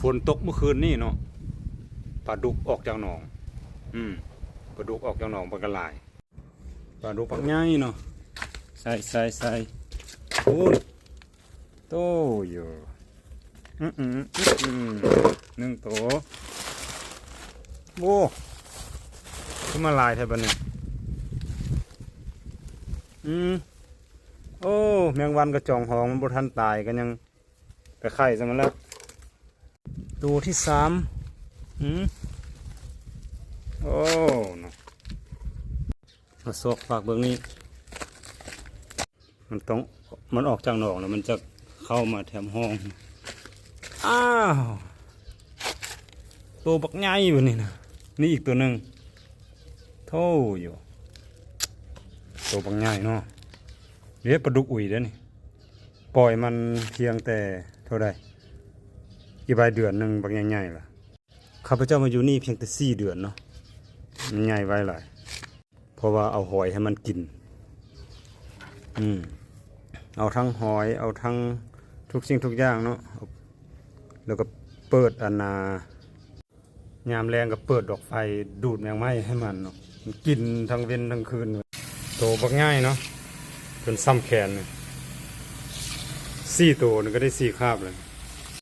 ฝนตกเมื่อคืนนี่เนาะปลาดุกออกจากหนองปลาดุกออกจากหนองปลากระไหลปลาดุกปักง่ายเนาะใส่โอ้ยโตอยู่หนึ่งโตโว้ขึ้นมาลายแทบเนี่ยโอ้แมงวันกระจองหองมันบ่ทันตายกันยังไปไข่ซะมันแล้วตัวที่สามโอ้มาซอกปากเบื้องนี้มันออกจากหนองแล้วมันจะเข้ามาแถมห้องอ้าวตัวบักใหญ่อยู่นี่นะนี่อีกตัวหนึ่งโธ่อยู่ตัวบักใหญ่เนาะเรียกปลาดุกอุ่ยเด้อนี่ปล่อยมันเพียงแต่เท่าใดกี่ใบเดือนหนึ่งบักใหญ่ๆล่ะข้าพเจ้ามาอยู่นี่เพียงแต่4 เดือนเนาะมันใหญ่ไว้หลายเพราะว่าเอาหอยให้มันกินเอาทั้งหอยเอาทั้งทุกสิ่งทุกอย่างเนาะแล้วก็เปิดยามแรงก็เปิดดอกไฟดูดแมงไม้ให้มันเนาะมันกินทั้งเว้นทั้งคืนโตบักง่ายเนาะเป็นซ้ำแขนเลย4 ตัวนี่ก็ได้4 คาบเลย